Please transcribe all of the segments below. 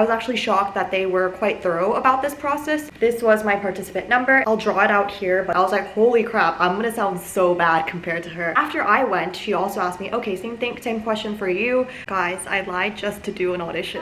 I was actually shocked that they were quite thorough about this process. This was my participant number. I'll draw it out here, but I was like, holy crap, I'm gonna sound so bad compared to her. After I went, she also asked me, okay, same question for you. Guys, I lied just to do an audition.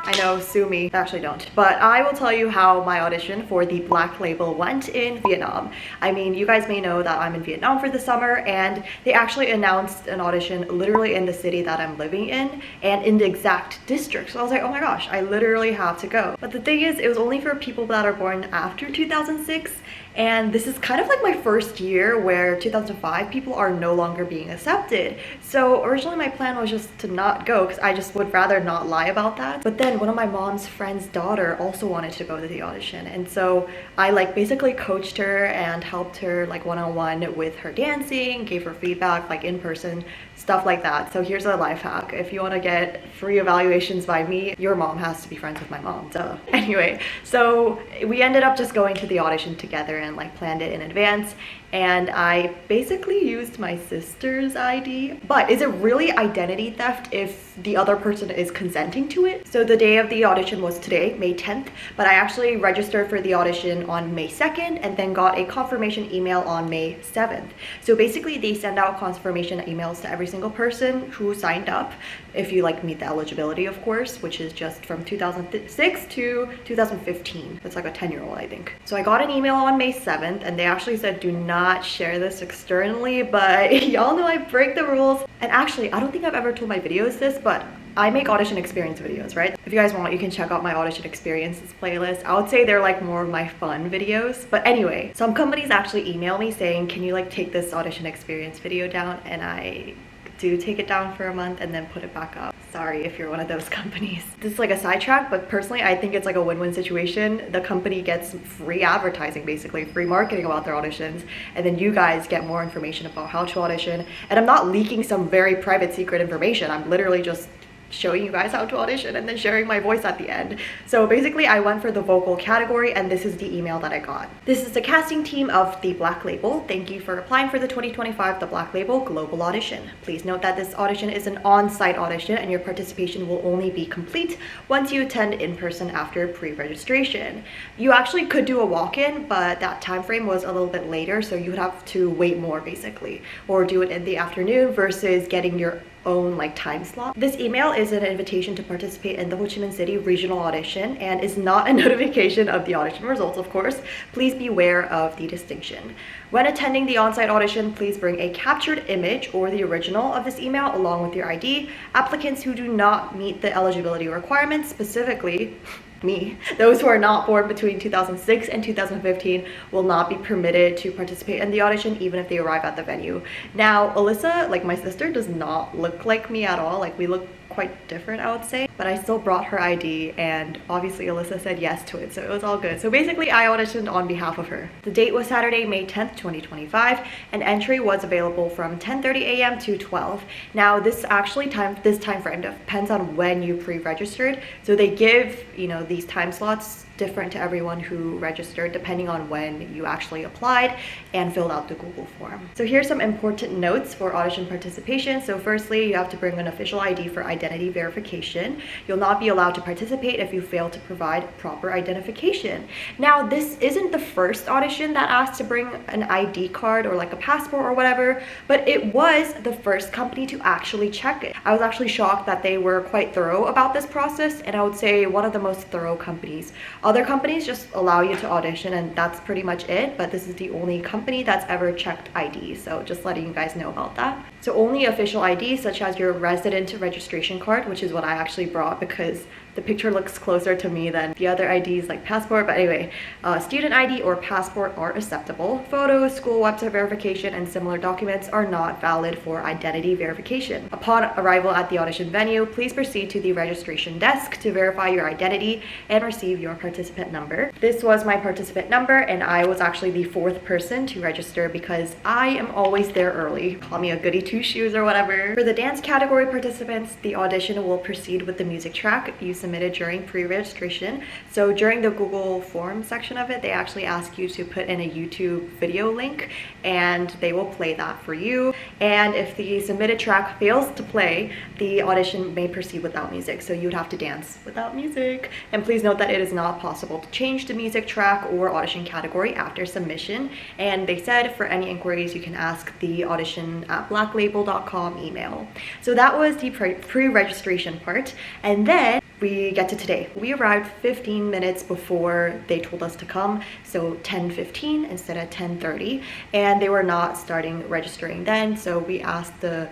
I know, sue me. Actually don't. But I will tell you how my audition for the Black Label went in Vietnam. I mean, you guys may know that I'm in Vietnam for the summer, and they actually announced an audition literally in the city that I'm living in and in the exact district. So I was like, oh my gosh, I literally have to go. But the thing is, it was only for people that are born after 2006. And this is kind of like my first year where 2005 people are no longer being accepted. So originally my plan was just to not go because I just would rather not lie about that. But then one of my mom's friend's daughter also wanted to go to the audition. And so I like basically coached her and helped her like one-on-one with her dancing, gave her feedback like in person, stuff like that. So here's a life hack. If you want to get free evaluations by me, your mom has to be friends with my mom. So anyway, so we ended up just going to the audition together and like planned it in advance. And I basically used my sister's ID. But is it really identity theft if the other person is consenting to it? So the day of the audition was today, May 10th, but I actually registered for the audition on May 2nd and then got a confirmation email on May 7th. So basically they send out confirmation emails to every single person who signed up, if you like meet the eligibility, of course, which is just from 2006 to 2015. That's like a 10-year-old, I think. So I got an email on May 7th and they actually said, do not share this externally, but y'all know I break the rules. And actually, I don't think I've ever told my videos this, but I make audition experience videos, right? If you guys want, you can check out my audition experiences playlist. I would say they're like more of my fun videos. But anyway, some companies actually email me saying, can you like take this audition experience video down? And I do take it down for a month and then put it back up. Sorry if you're one of those companies. This is like a sidetrack, but personally I think it's like a win-win situation. The company gets free advertising, basically free marketing about their auditions, and then you guys get more information about how to audition. And I'm not leaking some very private secret information. I'm literally just showing you guys how to audition and then sharing my voice at the end. So basically I went for the vocal category and this is the email that I got. This is the casting team of The Black Label. Thank you for applying for the 2025 The Black Label Global Audition. Please note that this audition is an on-site audition and your participation will only be complete once you attend in person after pre-registration. You actually could do a walk-in, but that time frame was a little bit later, so you would have to wait more basically, or do it in the afternoon versus getting your own like time slot. This email is an invitation to participate in the Ho Chi Minh City regional audition and is not a notification of the audition results, of course. Please be aware of the distinction. When attending the on-site audition, please bring a captured image or the original of this email along with your ID. Applicants who do not meet the eligibility requirements, specifically me, those who are not born between 2006 and 2015, will not be permitted to participate in the audition even if they arrive at the venue. Now, Alyssa, like my sister, does not look like me at all. Like we look quite different, I would say, but I still brought her ID and obviously Alyssa said yes to it, so it was all good. So basically I auditioned on behalf of her. The date was Saturday, May 10th, 2025, and entry was available from 10:30 a.m. to 12. Now this time frame depends on when you pre-registered, so they give, you know, these time slots different to everyone who registered depending on when you actually applied and filled out the Google form. So here's some important notes for audition participation. So firstly, you have to bring an official ID for identity verification. You'll not be allowed to participate if you fail to provide proper identification. Now, this isn't the first audition that asked to bring an ID card or like a passport or whatever, but it was the first company to actually check it. I was actually shocked that they were quite thorough about this process, and I would say one of the most thorough companies. Other companies just allow you to audition and that's pretty much it, but this is the only company that's ever checked ID, so just letting you guys know about that. So only official ID such as your resident registration card, which is what I actually brought because the picture looks closer to me than the other IDs like passport, but anyway, student ID or passport are acceptable. Photos, school website verification, and similar documents are not valid for identity verification. Upon arrival at the audition venue, please proceed to the registration desk to verify your identity and receive your participant number. This was my participant number and I was actually the 4th person to register because I am always there early. Call me a goody two-shoes or whatever. For the dance category participants, the audition will proceed with the music track you submitted during pre-registration. So during the Google Form section of it, they actually ask you to put in a YouTube video link and they will play that for you. And if the submitted track fails to play, the audition may proceed without music. So you'd have to dance without music. And please note that it is not possible to change the music track or audition category after submission. And they said for any inquiries, you can ask the audition@blacklabel.com email. So that was the pre-registration part. And then we get to today. We arrived 15 minutes before they told us to come, so 10:15 instead of 10:30, and they were not starting registering then, so we asked the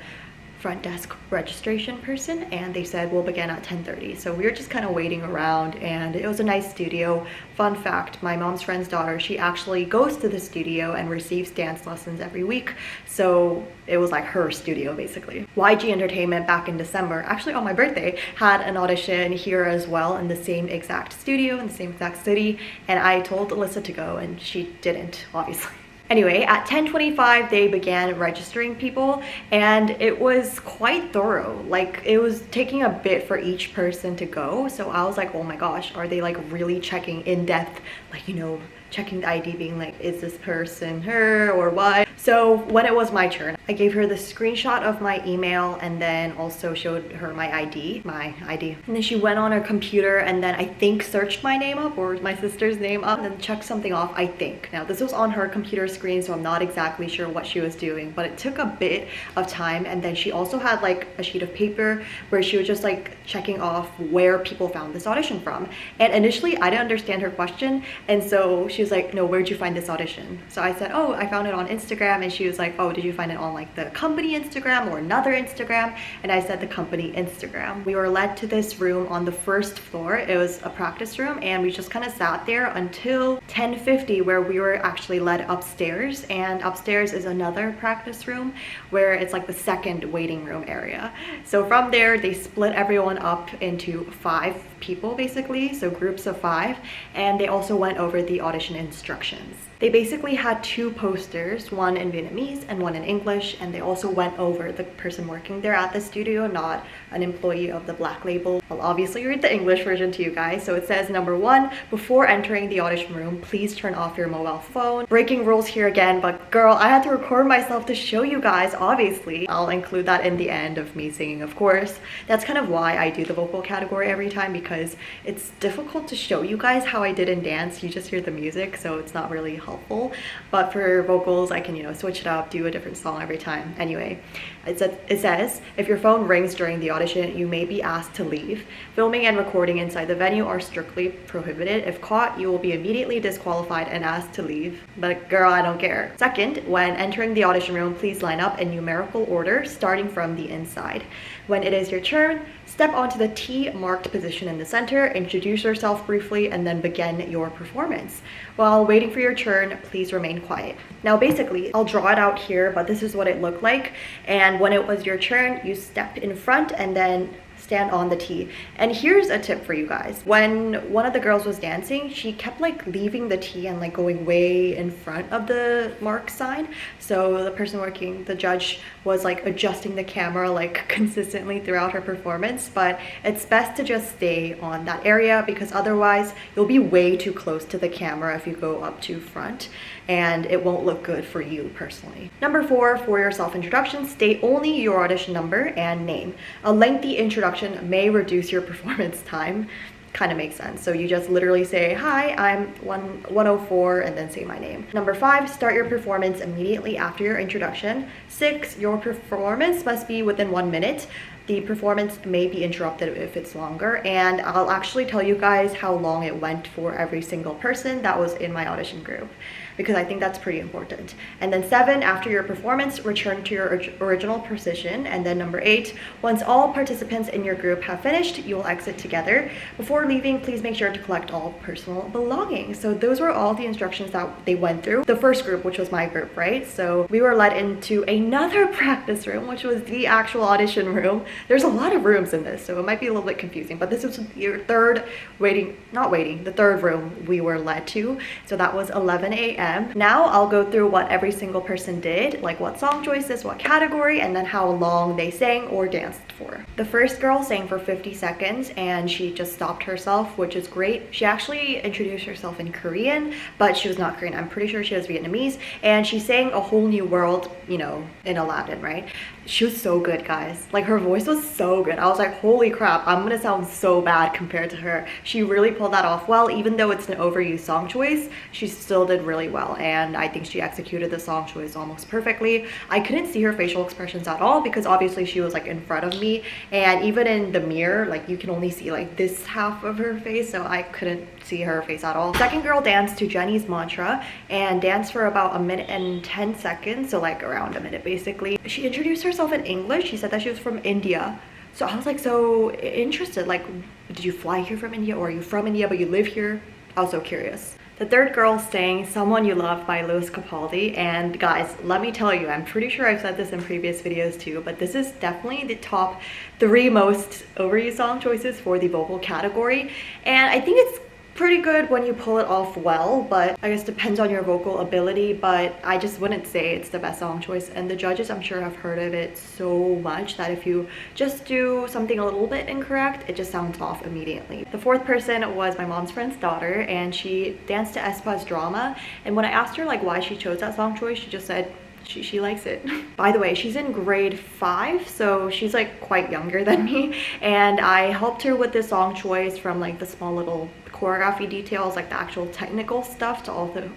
front desk registration person and they said we'll begin at 10:30. So we were just kind of waiting around, and it was a nice studio. Fun fact, my mom's friend's daughter, she actually goes to the studio and receives dance lessons every week, so it was like her studio basically. YG Entertainment back in December, actually on my birthday, had an audition here as well in the same exact studio in the same exact city, and I told Alyssa to go and she didn't, obviously. Anyway, at 10:25, they began registering people, and it was quite thorough. Like, it was taking a bit for each person to go. So I was like, oh my gosh, are they like really checking in depth, like, you know, checking the ID, being like, is this person her or what? So when it was my turn, I gave her the screenshot of my email and then also showed her my ID. And then she went on her computer and then I think searched my name up or my sister's name up and then checked something off, I think. Now this was on her computer screen, so I'm not exactly sure what she was doing, but it took a bit of time. And then she also had like a sheet of paper where she was just like checking off where people found this audition from. And initially I didn't understand her question, and so she was like, no, where'd you find this audition? So I said, oh, I found it on Instagram. And she was like, oh, did you find it on like the company Instagram or another Instagram? And I said the company Instagram. We were led to this room on the first floor. It was a practice room, and we just kind of sat there until 10:50, where we were actually led upstairs. And upstairs is another practice room where it's like the second waiting room area. So from there, they split everyone up into 5 people basically, so groups of 5, and they also went over the audition instructions. They basically had 2 posters, one in Vietnamese and one in English, and they also went over the person working there at the studio, not an employee of the Black Label. I'll obviously read the English version to you guys. So it says, number 1, before entering the audition room, please turn off your mobile phone. Breaking rules here again, but girl, I had to record myself to show you guys, obviously. I'll include that in the end of me singing, of course. That's kind of why I do the vocal category every time, because it's difficult to show you guys how I did in dance. You just hear the music, so it's not really helpful. But for vocals, I can, you know, switch it up, do a different song every time. Anyway, it says, if your phone rings during the audition, you may be asked to leave. Filming and recording inside the venue are strictly prohibited. If caught, you will be immediately disqualified and asked to leave. But girl, I don't care. Second, when entering the audition room, please line up in numerical order, starting from the inside. When it is your turn, step onto the T marked position in the center, introduce yourself briefly, and then begin your performance. While waiting for your turn, please remain quiet. Now basically, I'll draw it out here, but this is what it looked like. And when it was your turn, you step in front and then stand on the T. And here's a tip for you guys. When one of the girls was dancing, she kept like leaving the T and like going way in front of the mark sign. So the person working, the judge, was like adjusting the camera like consistently throughout her performance. But it's best to just stay on that area, because otherwise you'll be way too close to the camera if you go up too front, and it won't look good for you personally. Number 4, for your self-introduction, state only your audition number and name. A lengthy introduction may reduce your performance time. Kind of makes sense. So you just literally say, hi, I'm 104, and then say my name. Number 5, start your performance immediately after your introduction. 6, your performance must be within 1 minute. The performance may be interrupted if it's longer, and I'll actually tell you guys how long it went for every single person that was in my audition group, because I think that's pretty important. And then 7, after your performance, return to your original position. And then number 8, once all participants in your group have finished, you will exit together. Before leaving, please make sure to collect all personal belongings. So those were all the instructions that they went through. The first group, which was my group, right? So we were led into another practice room, which was the actual audition room. There's a lot of rooms in this, so it might be a little bit confusing, but this was your third the third room we were led to. So that was 11 a.m. them. Now I'll go through what every single person did, like what song choices, what category, and then how long they sang or danced for. The first girl sang for 50 seconds and she just stopped herself, which is great. She actually introduced herself in Korean, but she was not Korean. I'm pretty sure she was Vietnamese, and she sang A Whole New World, you know, in Aladdin, right? She was so good, guys. Like, her voice was so good. I was like, holy crap, I'm gonna sound so bad compared to her. She really pulled that off well. Even though it's an overused song choice, she still did really well, and I think she executed the song choice almost perfectly. I couldn't see her facial expressions at all because obviously she was like in front of me, and even in the mirror, like, you can only see like this half of her face, so I couldn't see her face at all. Second girl danced to Jennie's Mantra and danced for about 1:10, so like around a minute basically. She introduced herself in English. She said that she was from India. So I was like so interested, like, did you fly here from India, or are you from India but you live here? I was so curious. The third girl sang Someone You Love by Lewis Capaldi, and guys, let me tell you, I'm pretty sure I've said this in previous videos too, but this is definitely the top 3 most overused song choices for the vocal category, and I think it's pretty good when you pull it off well, but I guess depends on your vocal ability, but I just wouldn't say it's the best song choice, and the judges, I'm sure, have heard of it so much that if you just do something a little bit incorrect, it just sounds off immediately. The fourth person was my mom's friend's daughter, and she danced to aespa's Drama, and when I asked her like why she chose that song choice, she just said she likes it. By the way, she's in grade 5, so she's like quite younger than me, and I helped her with the song choice from like the small little choreography details, like the actual technical stuff, to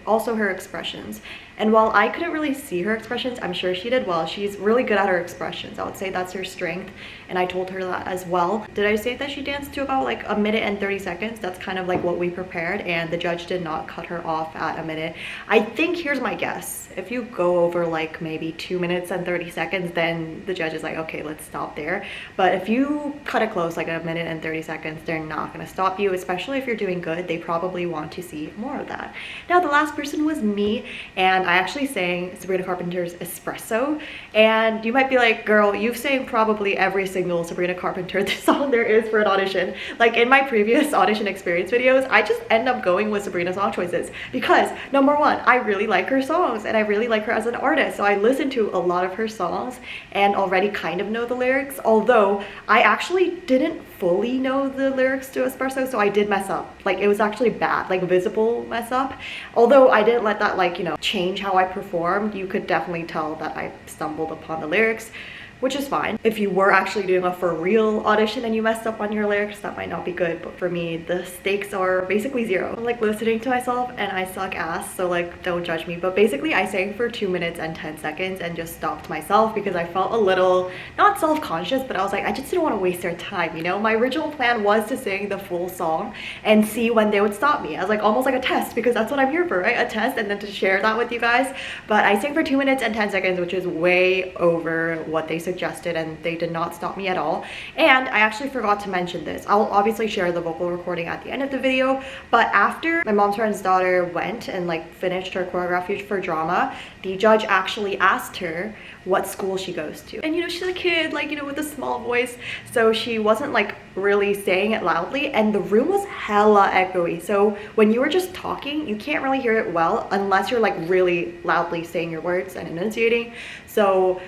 also her expressions. And while I couldn't really see her expressions, I'm sure she did well. She's really good at her expressions. I would say that's her strength, and I told her that as well. Did I say that she danced to about like 1:30 seconds? That's kind of like what we prepared, and the judge did not cut her off at a minute. I think, here's my guess, if you go over like maybe 2 minutes and 30 seconds, then the judge is like, okay, let's stop there. But if you cut it close, like 1:30 seconds, they're not gonna stop you, especially if you're doing good. They probably want to see more of that. Now, the last person was me, and I actually sang Sabrina Carpenter's Espresso, and you might be like, girl, you've sang probably every single Sabrina Carpenter song there is for an audition. Like, in my previous audition experience videos, I just end up going with Sabrina's song choices because, number one, I really like her songs and I really like her as an artist, so I listen to a lot of her songs and already kind of know the lyrics, although I actually didn't fully know the lyrics to Espresso, so I did mess up. Like, it was actually bad, like visible mess up. Although I didn't let that, like, you know, change how I performed. You could definitely tell that I stumbled upon the lyrics, which is fine. If you were actually doing a for real audition and you messed up on your lyrics, that might not be good, but for me, the stakes are basically 0. I'm like listening to myself and I suck ass, so like don't judge me. But basically I sang for 2 minutes and 10 seconds and just stopped myself because I felt a little, not self-conscious, but I was like, I just didn't want to waste their time, you know? My original plan was to sing the full song and see when they would stop me. I was like, almost like a test, because that's what I'm here for, right? A test, and then to share that with you guys. But I sang for 2 minutes and 10 seconds, which is way over what they suggested, and they did not stop me at all. And I actually forgot to mention this. I'll obviously share the vocal recording at the end of the video, but after my mom's friend's daughter went and like finished her choreography for Drama, the judge actually asked her what school she goes to. And you know, she's a kid, like, you know, with a small voice, so she wasn't like really saying it loudly, and the room was hella echoey. So when you were just talking, you can't really hear it well unless you're like really loudly saying your words and enunciating. So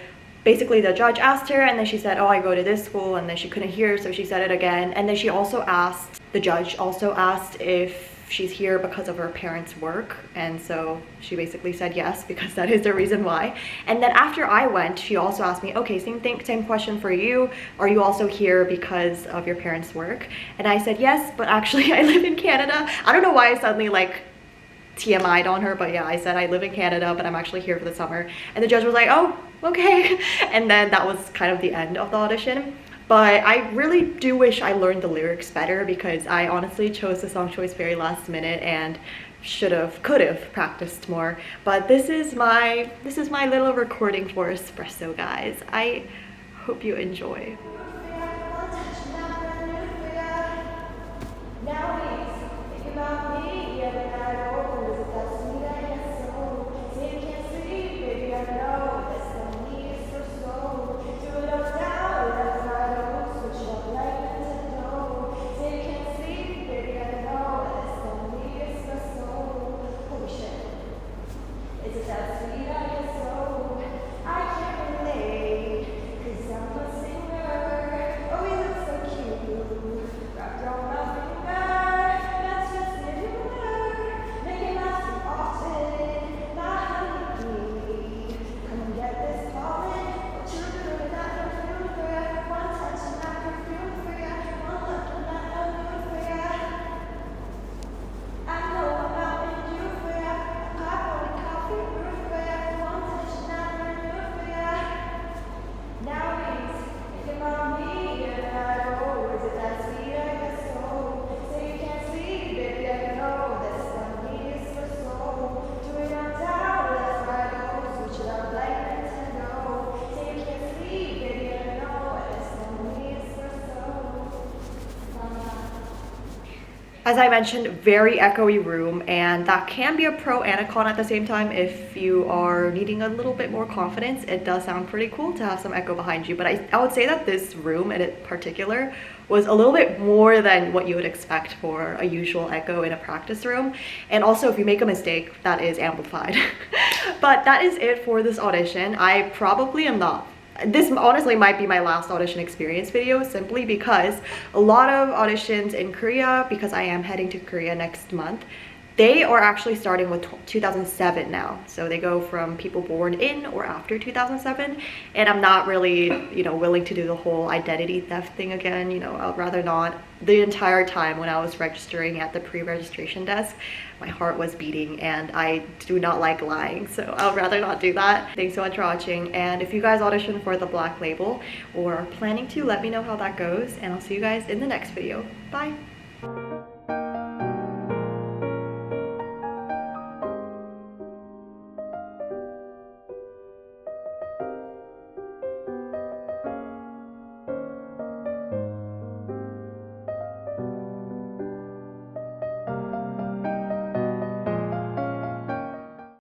basically the judge asked her, and then she said, oh, I go to this school, and then she couldn't hear, so she said it again. And then she also asked, the judge also asked if she's here because of her parents' work, and so she basically said yes, because that is the reason why. And then after I went, she also asked me, okay, same question for you, are you also here because of your parents' work? And I said yes, but actually I live in Canada. I don't know why I suddenly like TMI'd on her, but yeah, I said I live in Canada, but I'm actually here for the summer. And the judge was like, oh, okay. And then that was kind of the end of the audition. But I really do wish I learned the lyrics better, because I honestly chose the song choice very last minute and could have practiced more. But this is my little recording for Espresso, guys. I hope you enjoy. As I mentioned, very echoey room, and that can be a pro and a con at the same time. If you are needing a little bit more confidence, it does sound pretty cool to have some echo behind you. But I would say that this room in particular was a little bit more than what you would expect for a usual echo in a practice room. And also, if you make a mistake, that is amplified. But that is it for this audition. I probably am not. This honestly might be my last audition experience video, simply because a lot of auditions in Korea, because I am heading to Korea next month, they are actually starting with 2007 now. So they go from people born in or after 2007. And I'm not really, willing to do the whole identity theft thing again. I'd rather not. The entire time when I was registering at the pre-registration desk, my heart was beating and I do not like lying. So I'd rather not do that. Thanks so much for watching. And if you guys audition for the Black Label or are planning to, let me know how that goes. And I'll see you guys in the next video. Bye.